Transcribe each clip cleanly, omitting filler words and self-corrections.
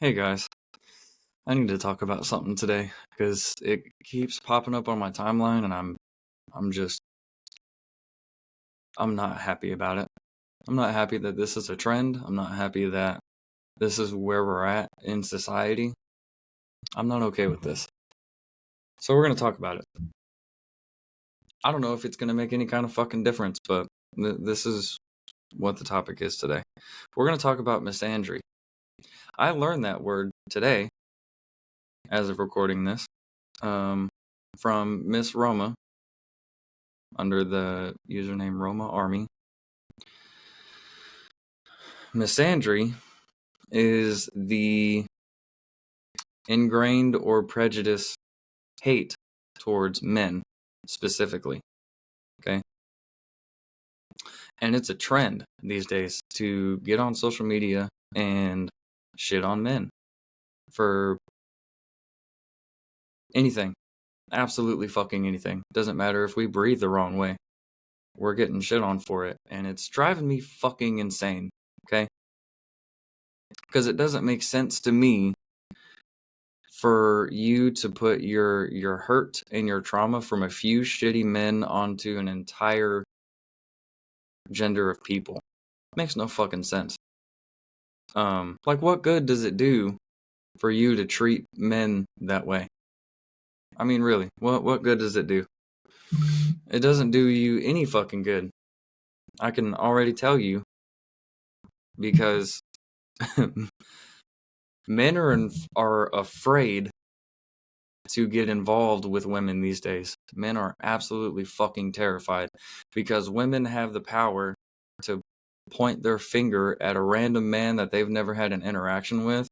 Hey guys, I need to talk about something today because it keeps popping up on my timeline and I'm just I'm not happy about it. I'm not happy that this is a trend. I'm not happy that this is where we're at in society. I'm not okay with this. So we're going to talk about it. I don't know if it's going to make any kind of fucking difference, but this is what the topic is today. We're going to talk about misandry. I learned that word today as of recording this from Miss Roma under the username Roma Army. Misandry is the ingrained or prejudiced hate towards men specifically. Okay. And it's a trend these days to get on social media and shit on men for anything. Absolutely fucking anything. Doesn't matter if we breathe the wrong way. We're getting shit on for it. And it's driving me fucking insane. Okay. Because it doesn't make sense to me for you to put your hurt and your trauma from a few shitty men onto an entire gender of people. Makes no fucking sense. Like what good does it do for you to treat men that way? I mean, really, what good does it do? It doesn't do you any fucking good. I can already tell you because men are afraid to get involved with women these days. Men are absolutely fucking terrified because women have the power to point their finger at a random man that they've never had an interaction with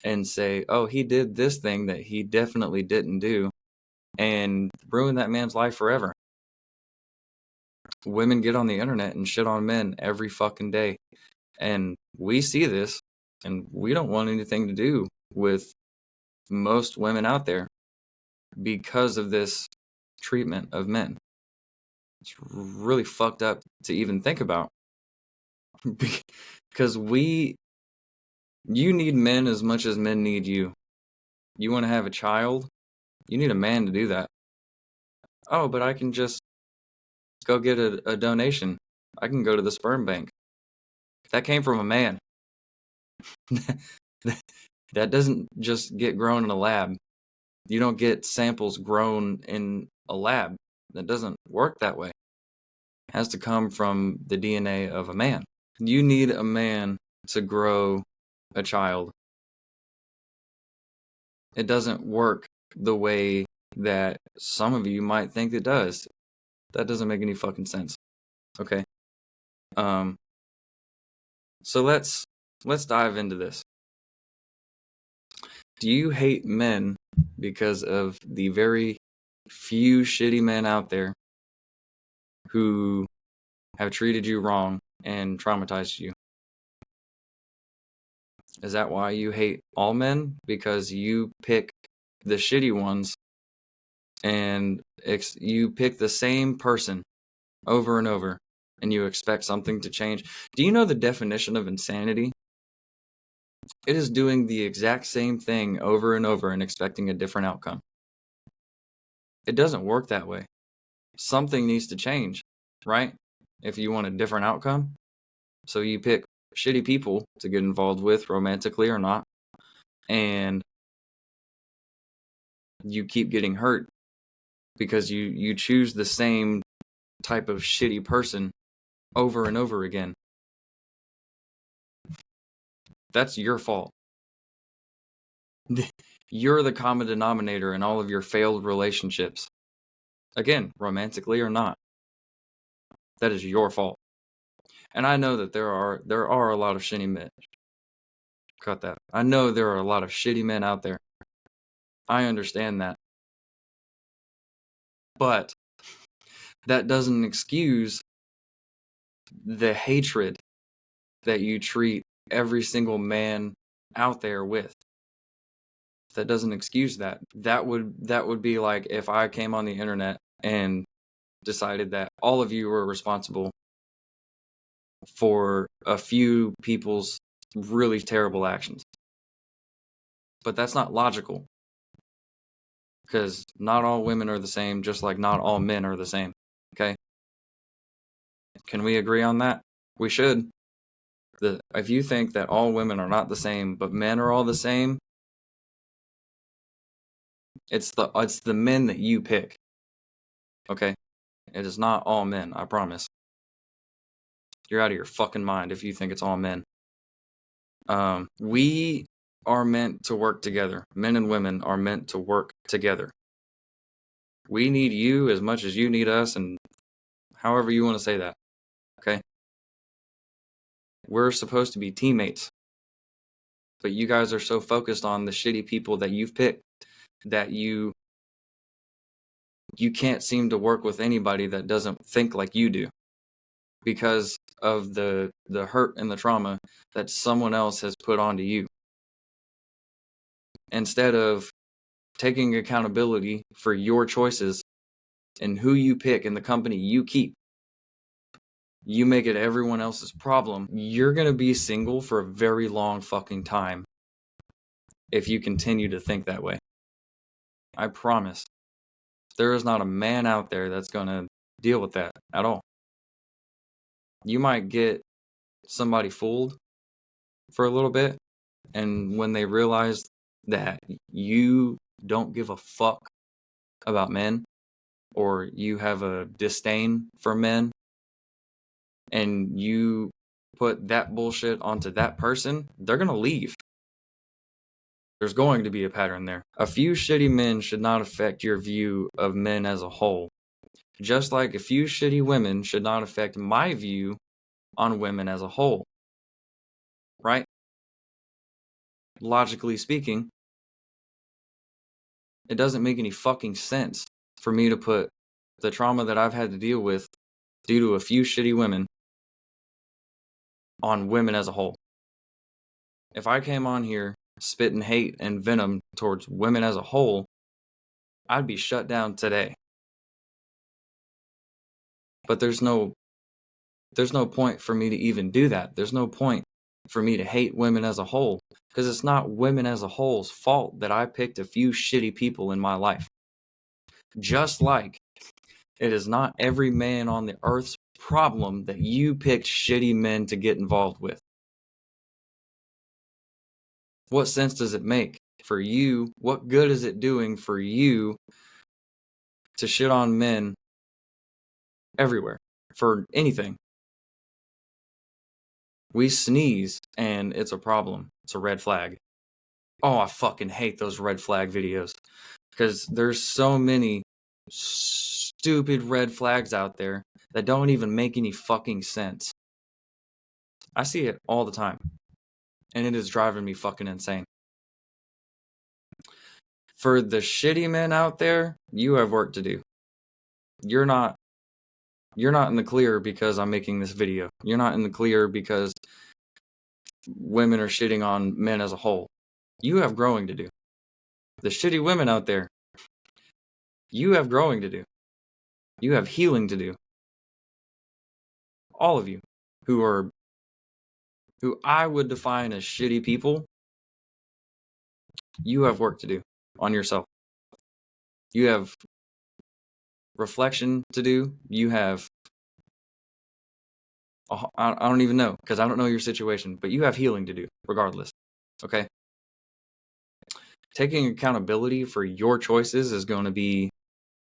and say, oh, he did this thing that he definitely didn't do, and ruin that man's life forever. Women get on the internet and shit on men every fucking day. And we see this, and we don't want anything to do with most women out there because of this treatment of men. It's really fucked up to even think about. Because you need men as much as men need you. You want to have a child? You need a man to do that. Oh, but I can just go get a donation. I can go to the sperm bank. That came from a man. That doesn't just get grown in a lab. You don't get samples grown in a lab. That doesn't work that way. It has to come from the DNA of a man. You need a man to grow a child. It doesn't work the way that some of you might think it does. That doesn't make any fucking sense. Okay. So let's dive into this. Do you hate men because of the very few shitty men out there who have treated you wrong and traumatized you? Is that why you hate all men? Because you pick the shitty ones and you pick the same person over and over and you expect something to change? Do you know the definition of insanity? It is doing the exact same thing over and over and expecting a different outcome. It doesn't work that way. Something needs to change, right? If you want a different outcome. So you pick shitty people to get involved with, romantically or not, and you keep getting hurt because you choose the same type of shitty person over and over again. That's your fault. You're the common denominator in all of your failed relationships. Again, romantically or not. That is your fault. And I know that there are a lot of shitty men. Cut that. I know there are a lot of shitty men out there. I understand that. But that doesn't excuse the hatred that you treat every single man out there with. That doesn't excuse that. That would be like if I came on the internet and decided that all of you were responsible for a few people's really terrible actions. But that's not logical. Because not all women are the same, just like not all men are the same. Okay? Can we agree on that? We should. If you think that all women are not the same, but men are all the same, it's the men that you pick. Okay? It is not all men, I promise. You're out of your fucking mind if you think it's all men. We are meant to work together. Men and women are meant to work together. We need you as much as you need us, and however you want to say that. Okay? We're supposed to be teammates. But you guys are so focused on the shitty people that you've picked that you can't seem to work with anybody that doesn't think like you do because of the hurt and the trauma that someone else has put onto you. Instead of taking accountability for your choices and who you pick and the company you keep, you make it everyone else's problem. You're going to be single for a very long fucking time if you continue to think that way. I promise. There is not a man out there that's going to deal with that at all. You might get somebody fooled for a little bit, and when they realize that you don't give a fuck about men, or you have a disdain for men, and you put that bullshit onto that person, they're gonna leave. There's going to be a pattern there. A few shitty men should not affect your view of men as a whole. Just like a few shitty women should not affect my view on women as a whole. Right? Logically speaking, it doesn't make any fucking sense for me to put the trauma that I've had to deal with due to a few shitty women on women as a whole. If I came on here spitting hate and venom towards women as a whole, I'd be shut down today. But there's no point for me to even do that. There's no point for me to hate women as a whole, because it's not women as a whole's fault that I picked a few shitty people in my life. Just like it is not every man on the earth's problem that you picked shitty men to get involved with. What sense does it make for you? What good is it doing for you to shit on men everywhere for anything? We sneeze and it's a problem. It's a red flag. Oh, I fucking hate those red flag videos because there's so many stupid red flags out there that don't even make any fucking sense. I see it all the time, and it is driving me fucking insane. For the shitty men out there, you have work to do. You're not in the clear because I'm making this video. You're not in the clear because women are shitting on men as a whole. You have growing to do. The shitty women out there, you have growing to do. You have healing to do. All of you who I would define as shitty people, you have work to do on yourself. You have reflection to do. You have, I don't even know, because I don't know your situation, but you have healing to do regardless. Okay? Taking accountability for your choices is going to be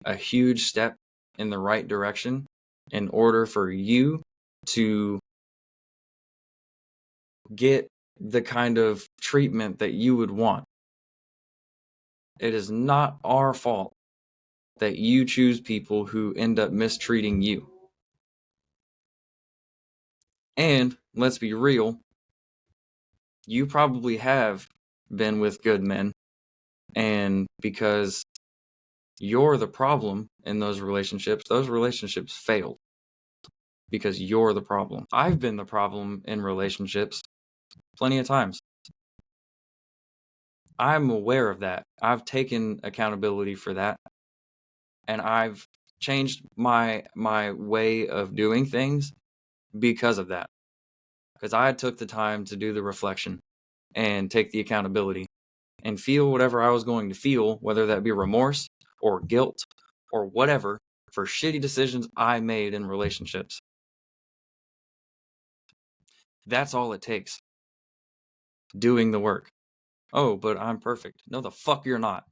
a huge step in the right direction in order for you to get the kind of treatment that you would want. It is not our fault that you choose people who end up mistreating you. And let's be real, you probably have been with good men, and because you're the problem in those relationships failed because you're the problem. I've been the problem in relationships plenty of times. I'm aware of that. I've taken accountability for that, and I've changed my way of doing things because of that. Because I took the time to do the reflection and take the accountability and feel whatever I was going to feel, whether that be remorse or guilt or whatever, for shitty decisions I made in relationships. That's all it takes. Doing the work. Oh, but I'm perfect. No, the fuck you're not.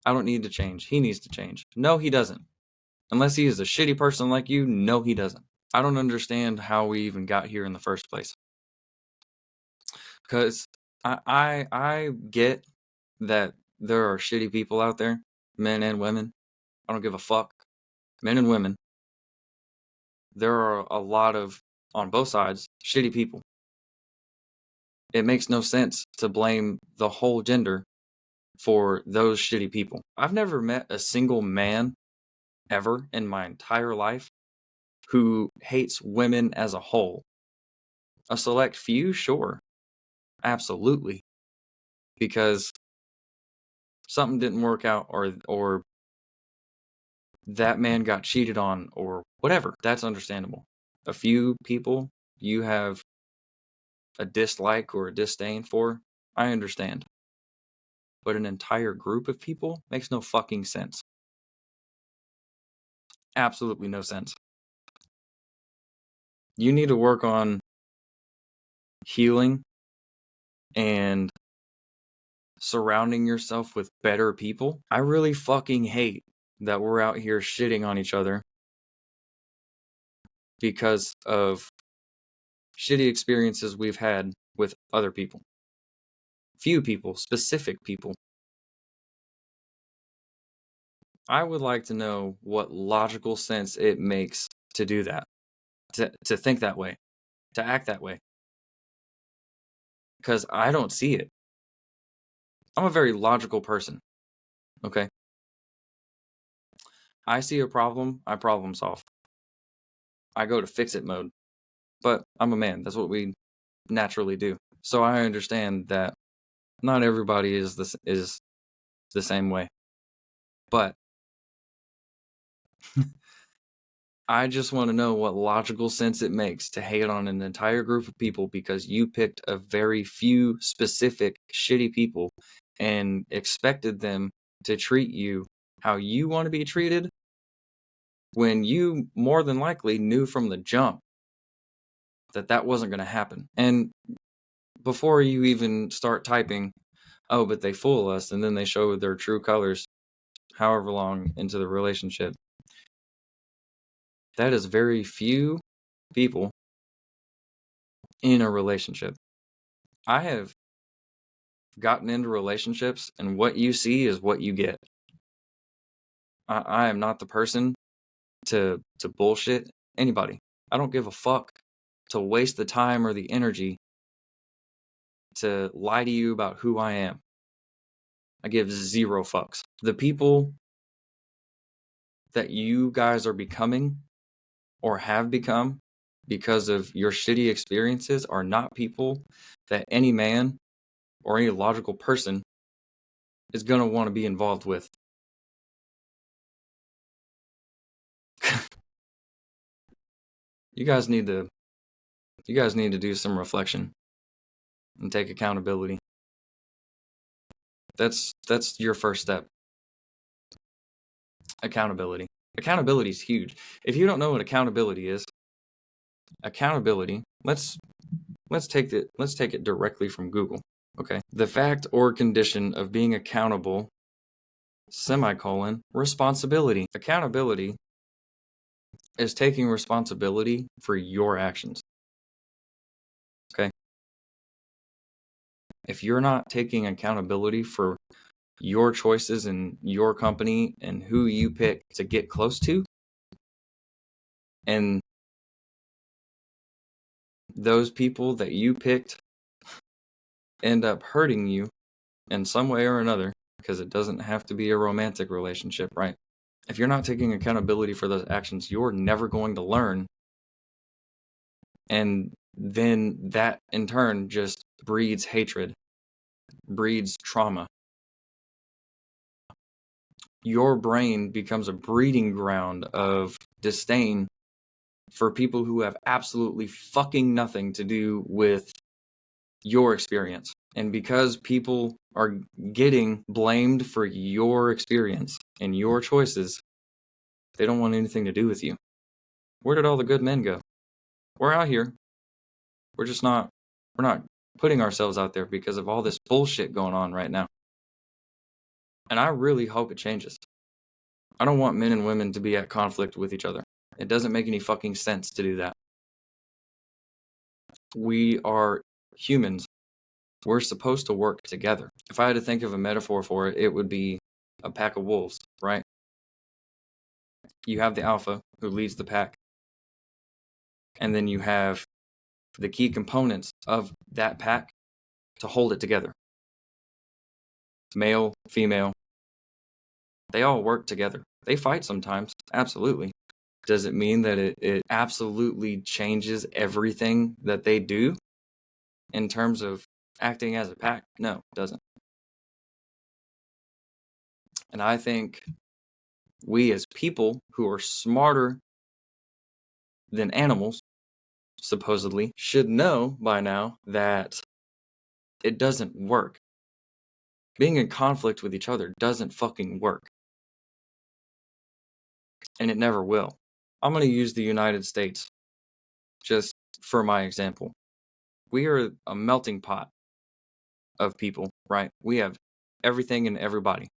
I don't need to change. He needs to change. No, he doesn't. Unless he is a shitty person like you, no, he doesn't. I don't understand how we even got here in the first place. Because I get that there are shitty people out there, men and women. I don't give a fuck. Men and women. There are a lot of, on both sides, shitty people. It makes no sense to blame the whole gender for those shitty people. I've never met a single man ever in my entire life who hates women as a whole. A select few, sure. Absolutely. Because something didn't work out, or that man got cheated on, or whatever. That's understandable. A few people you have a dislike or a disdain for, I understand. But an entire group of people makes no fucking sense. Absolutely no sense. You need to work on healing and surrounding yourself with better people. I really fucking hate that we're out here shitting on each other because of shitty experiences we've had with other people. Few people, specific people. I would like to know what logical sense it makes to do that, to think that way, to act that way. Because I don't see it. I'm a very logical person, okay? I see a problem, I problem solve. I go to fix it mode. But I'm a man. That's what we naturally do. So I understand that not everybody is the same way. But I just want to know what logical sense it makes to hate on an entire group of people because you picked a very few specific shitty people and expected them to treat you how you want to be treated when you more than likely knew from the jump that that wasn't going to happen. And before you even start typing, oh, but they fool us, and then they show their true colors however long into the relationship. That is very few people in a relationship. I have gotten into relationships, and what you see is what you get. I am not the person to bullshit anybody. I don't give a fuck to waste the time or the energy to lie to you about who I am. I give zero fucks. The people that you guys are becoming or have become because of your shitty experiences are not people that any man or any logical person is going to want to be involved with. You guys need to do some reflection and take accountability. That's your first step. Accountability. Accountability is huge. If you don't know what accountability is, let's take it directly from Google. Okay. The fact or condition of being accountable, responsibility. Accountability is taking responsibility for your actions. Okay. If you're not taking accountability for your choices and your company and who you pick to get close to, and those people that you picked end up hurting you in some way or another, because it doesn't have to be a romantic relationship, right? If you're not taking accountability for those actions, you're never going to learn. And then that in turn just breeds hatred, breeds trauma. Your brain becomes a breeding ground of disdain for people who have absolutely fucking nothing to do with your experience. And because people are getting blamed for your experience and your choices, they don't want anything to do with you. Where did all the good men go? We're out here. We're not putting ourselves out there because of all this bullshit going on right now. And I really hope it changes. I don't want men and women to be at conflict with each other. It doesn't make any fucking sense to do that. We are humans. We're supposed to work together. If I had to think of a metaphor for it, it would be a pack of wolves, right? You have the alpha who leads the pack. And then you have the key components of that pack to hold it together. Male, female, they all work together. They fight sometimes, absolutely. Does it mean that it absolutely changes everything that they do in terms of acting as a pack? No, it doesn't. And I think we as people who are smarter than animals, supposedly, should know by now that it doesn't work. Being in conflict with each other doesn't fucking work. And it never will. I'm going to use the United States just for my example. We are a melting pot of people, right? We have everything and everybody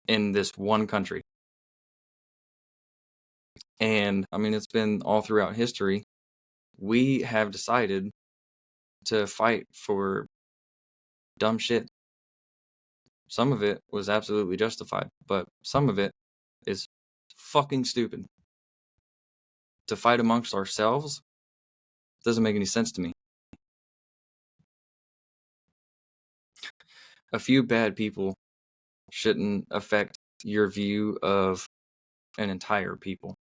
in this one country. And I mean, it's been all throughout history. We have decided to fight for dumb shit. Some of it was absolutely justified, but some of it is fucking stupid. To fight amongst ourselves doesn't make any sense to me. A few bad people shouldn't affect your view of an entire people.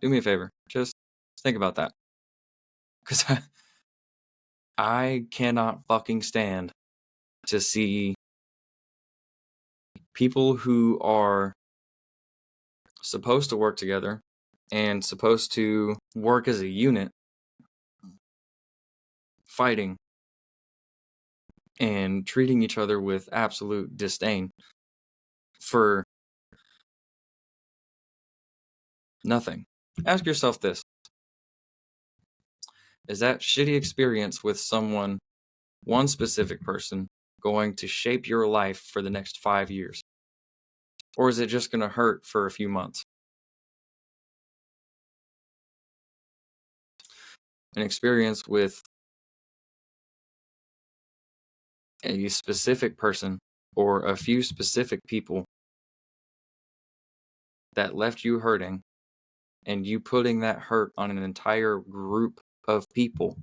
Do me a favor. Just think about that. Because I cannot fucking stand to see people who are supposed to work together and supposed to work as a unit fighting and treating each other with absolute disdain for nothing. Ask yourself this. Is that shitty experience with someone, one specific person, going to shape your life for the next 5 years? Or is it just going to hurt for a few months? An experience with a specific person or a few specific people that left you hurting, and you putting that hurt on an entire group of people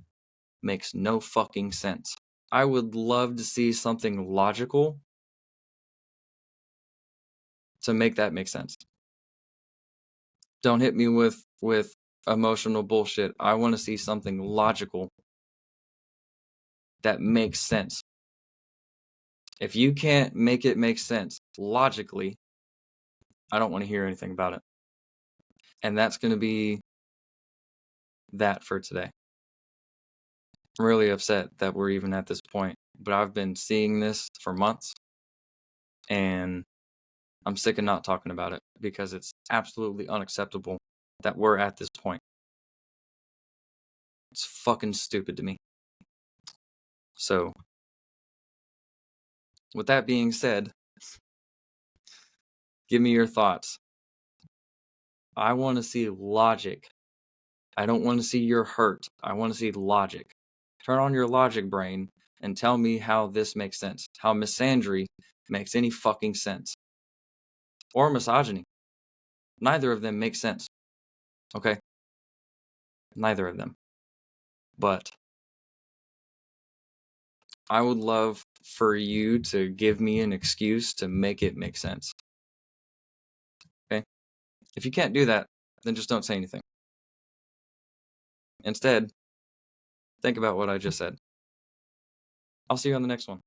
makes no fucking sense. I would love to see something logical to make that make sense. Don't hit me with emotional bullshit. I want to see something logical that makes sense. If you can't make it make sense logically, I don't want to hear anything about it. And that's going to be that for today. I'm really upset that we're even at this point, but I've been seeing this for months, and I'm sick of not talking about it because it's absolutely unacceptable that we're at this point. It's fucking stupid to me. So, with that being said, give me your thoughts. I want to see logic. I don't want to see your hurt. I want to see logic. Turn on your logic brain and tell me how this makes sense. How misandry makes any fucking sense. Or misogyny. Neither of them make sense. Okay? Neither of them. But I would love for you to give me an excuse to make it make sense. Okay? If you can't do that, then just don't say anything. Instead, think about what I just said. I'll see you on the next one.